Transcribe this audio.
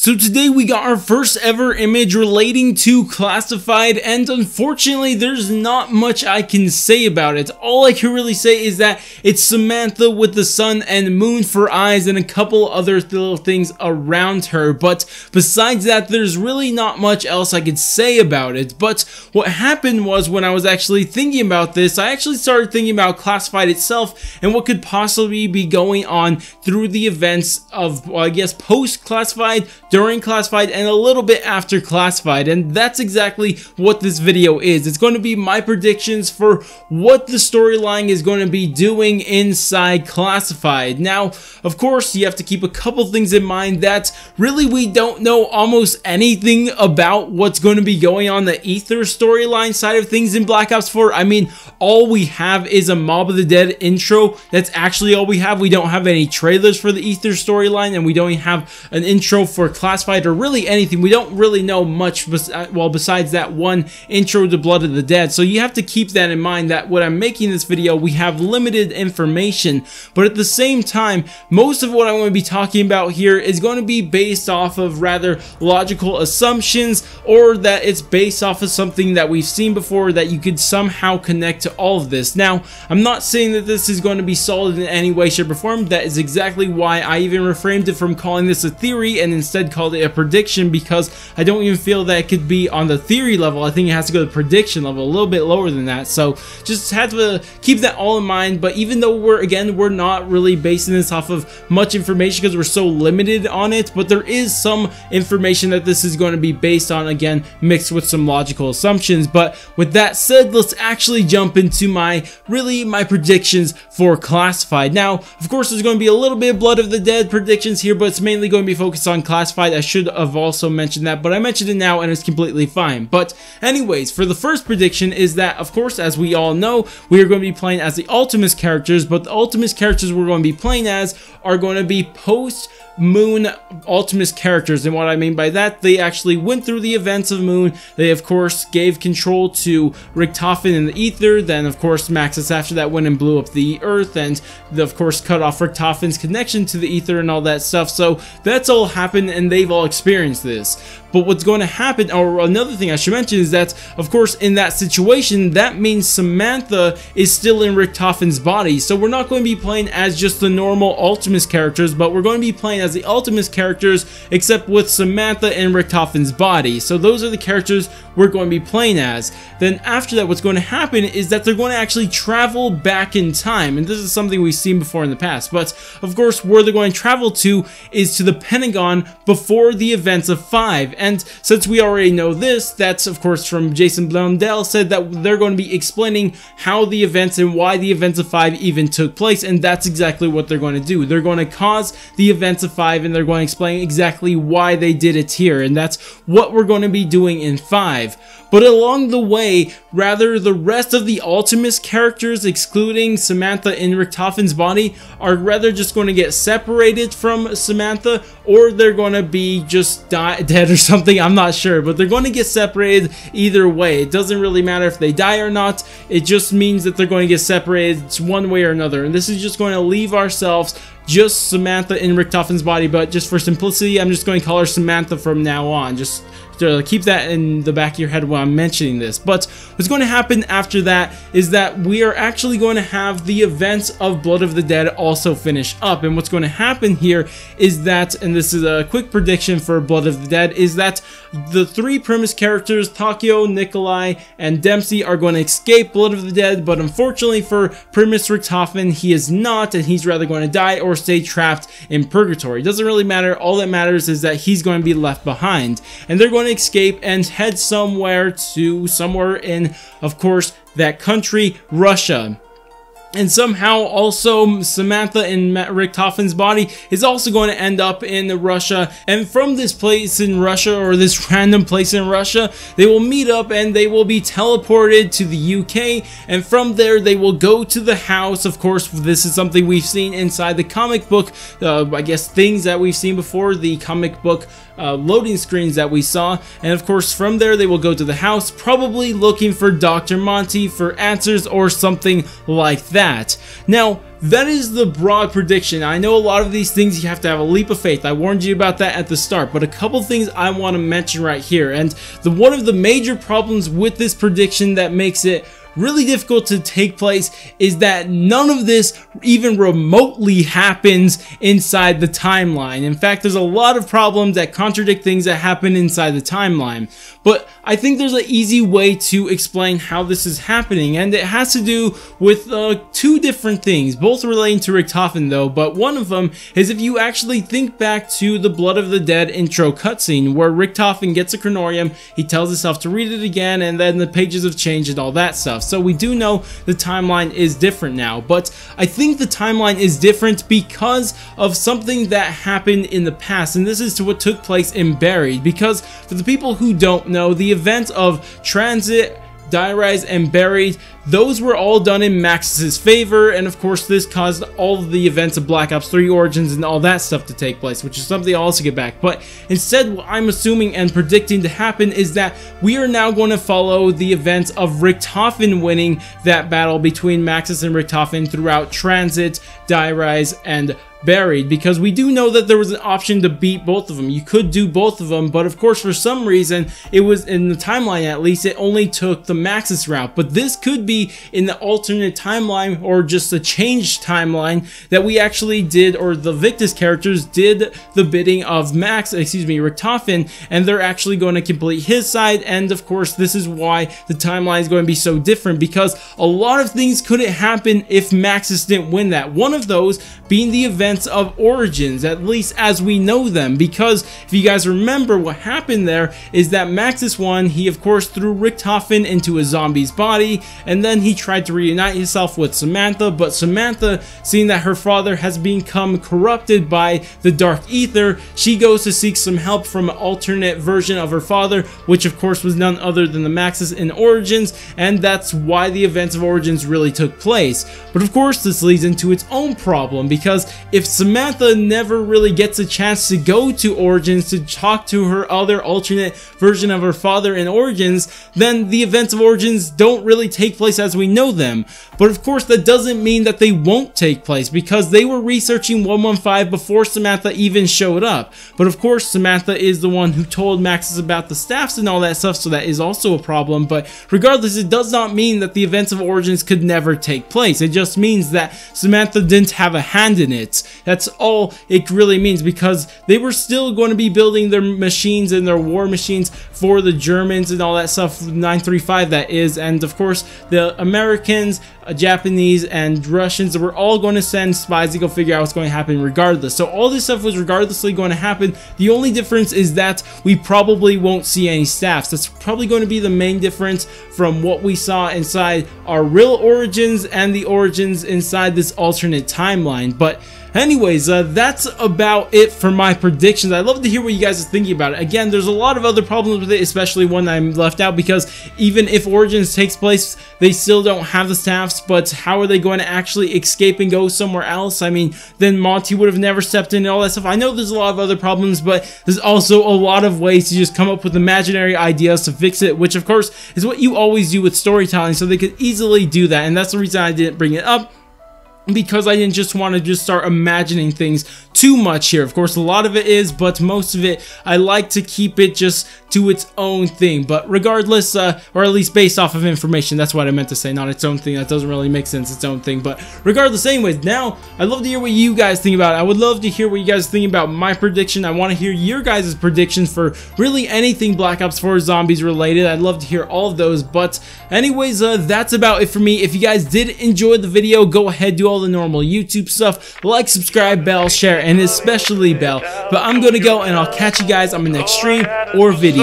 So today we got our first ever image relating to Classified, and unfortunately there's not much I can say about it. All I can really say is that it's Samantha with the sun and moon for eyes and a couple other little things around her, but besides that there's really not much else I could say about it. But what happened was, when I was actually thinking about this, I actually started thinking about Classified itself and what could possibly be going on through the events of, well, I guess post-Classified, during Classified, and a little bit after Classified, and that's exactly what this video is. It's going to be my predictions for what the storyline is going to be doing inside Classified. Now, of course, you have to keep a couple things in mind that really we don't know almost anything about what's going to be going on the Ether storyline side of things in Black Ops 4. I mean, all we have is a Mob of the Dead intro. That's actually all we have. We don't have any trailers for the Ether storyline, and we don't even have an intro for Classified or really anything. We don't really know much, well, besides that one intro to Blood of the Dead. So you have to keep that in mind, that when I'm making this video we have limited information, but at the same time most of what I'm going to be talking about here is going to be based off of rather logical assumptions, or that it's based off of something that we've seen before that you could somehow connect to all of this. Now, I'm not saying that this is going to be solid in any way, shape, or form. That is exactly why I even refrained it from calling this a theory and instead called it a prediction, because I don't even feel that it could be on the theory level. I think it has to go to the prediction level, a little bit lower than that. So just have to keep that all in mind. But even though we're not really basing this off of much information because we're so limited on it, but there is some information that this is going to be based on, again mixed with some logical assumptions. But with that said, let's actually jump into my predictions for Classified. Now, of course, there's going to be a little bit of Blood of the Dead predictions here, but it's mainly going to be focused on Classified. I should have also mentioned that, but I mentioned it now and it's completely fine. But anyways, for the first prediction is that, of course, as we all know, we are going to be playing as the Ultimis characters, but the Ultimis characters we're going to be playing as are going to be post Moon Ultimis characters. And what I mean by that, they actually went through the events of Moon. They of course gave control to Richtofen in the Ether. Then of course Maxis after that went and blew up the Earth, and of course cut off Richtofen's connection to the Ether and all that stuff. So that's all happened and they've all experienced this. But what's going to happen, or another thing I should mention, is that of course in that situation that means Samantha is still in Richtofen's body. So we're not going to be playing as just the normal Ultimis characters, but we're going to be playing as the Ultimis characters, except with Samantha in Richtofen's body. So those are the characters we're going to be playing as. Then after that, what's going to happen is that they're going to actually travel back in time, and this is something we've seen before in the past. But of course where they're going to travel to is to the Pentagon before the events of 5. And since we already know this, that's of course from Jason Blundell said that they're going to be explaining how the events and why the events of 5 even took place, and that's exactly what they're going to do. They're going to cause the events of 5 and they're going to explain exactly why they did it here, and that's what we're going to be doing in 5. But along the way, rather, the rest of the Ultimis characters, excluding Samantha in Richtofen's body, are rather just going to get separated from Samantha, or they're going to be just dead or something. I'm not sure, but they're going to get separated either way. It doesn't really matter if they die or not. It just means that they're going to get separated one way or another, and this is just going to leave ourselves just Samantha in Richtofen's body. But just for simplicity, I'm just going to call her Samantha from now on. Just to keep that in the back of your head while I'm mentioning this. But what's going to happen after that is that we are actually going to have the events of Blood of the Dead also finish up. And what's going to happen here is that, and this is a quick prediction for Blood of the Dead, is that the 3 Primus characters, Takio, Nikolai, and Dempsey, are going to escape Blood of the Dead, but unfortunately for Primus Richtofen, he is not, and he's rather going to die or stay trapped in Purgatory. It doesn't really matter. All that matters is that he's going to be left behind, and they're going to escape and head somewhere in, of course, that country, Russia. And somehow also Samantha in Richtofen's body is also going to end up in Russia, and from this place in Russia, or this random place in Russia, they will meet up and they will be teleported to the UK, and from there they will go to the house. Of course, this is something we've seen inside the comic book, I guess things that we've seen before, the comic book loading screens that we saw. And of course from there they will go to the house, probably looking for Dr. Monty for answers or something like that. that. Now, that is the broad prediction. I know a lot of these things you have to have a leap of faith. I warned you about that at the start, but a couple things I want to mention right here. And one of the major problems with this prediction that makes it really difficult to take place is that none of this even remotely happens inside the timeline. In fact, there's a lot of problems that contradict things that happen inside the timeline. But I think there's an easy way to explain how this is happening, and it has to do with two different things, both relating to Richtofen though, but one of them is if you actually think back to the Blood of the Dead intro cutscene where Richtofen gets a chronorium, he tells himself to read it again, and then the pages have changed and all that stuff. So we do know the timeline is different now, but I think the timeline is different because of something that happened in the past, and this is to what took place in Buried. Because for the people who don't know, the event of Transit, Die Rise, and Buried, those were all done in Maxis's favor, and of course this caused all of the events of Black Ops 3 Origins and all that stuff to take place, which is something I'll also get back. But instead, what I'm assuming and predicting to happen is that we are now going to follow the events of Richtofen winning that battle between Maxis and Richtofen throughout Transit, Die Rise, and Buried, because we do know that there was an option to beat both of them. You could do both of them, but of course for some reason it was in the timeline, at least it only took the Maxis route. But this could be in the alternate timeline or just a changed timeline that we actually did, or the Victus characters did the bidding of Richtofen, and they're actually going to complete his side. And of course this is why the timeline is going to be so different, because a lot of things couldn't happen if Maxis didn't win that. One of those being the event of Origins, at least as we know them, because if you guys remember, what happened there is that Maxis won. He of course threw Richtofen into a zombie's body, and then he tried to reunite himself with Samantha, but Samantha, seeing that her father has become corrupted by the Dark Ether, she goes to seek some help from an alternate version of her father, which of course was none other than the Maxis in Origins, and that's why the events of Origins really took place. But of course this leads into its own problem, because if Samantha never really gets a chance to go to Origins to talk to her other alternate version of her father in Origins, then the events of Origins don't really take place as we know them. But of course that doesn't mean that they won't take place, because they were researching 115 before Samantha even showed up. But of course Samantha is the one who told Maxis about the staffs and all that stuff, so that is also a problem. But regardless, it does not mean that the events of Origins could never take place. It just means that Samantha didn't have a hand in it. That's all it really means, because they were still going to be building their machines and their war machines for the Germans and all that stuff, 935 that is, and of course the Americans, Japanese, and Russians were all going to send spies to go figure out what's going to happen regardless. So all this stuff was regardlessly going to happen. The only difference is that we probably won't see any staffs. That's probably going to be the main difference from what we saw inside our real Origins and the Origins inside this alternate timeline. But anyways, that's about it for my predictions. I'd love to hear what you guys are thinking about it. Again, there's a lot of other problems with it, especially one I'm left out, because even if Origins takes place, they still don't have the staffs. But how are they going to actually escape and go somewhere else? I mean, then Monty would have never stepped in and all that stuff. I know there's a lot of other problems, but there's also a lot of ways to just come up with imaginary ideas to fix it, which of course is what you always do with storytelling, so they could easily do that. And that's the reason I didn't bring it up, because I didn't just want to just start imagining things too much here. Of course, a lot of it is, but most of it, I like to keep it just to its own thing. But regardless, or at least based off of information, that's what I meant to say, not its own thing. That doesn't really make sense, its own thing. But regardless, anyways, now I'd love to hear what you guys think about it. I would love to hear what you guys think about my prediction. I want to hear your guys' predictions for really anything Black Ops 4 Zombies related. I'd love to hear all of those. But anyways, that's about it for me. If you guys did enjoy the video, go ahead, do all the normal YouTube stuff, like, subscribe, bell, share, and especially bell. But I'm gonna go, and I'll catch you guys on the next stream or video.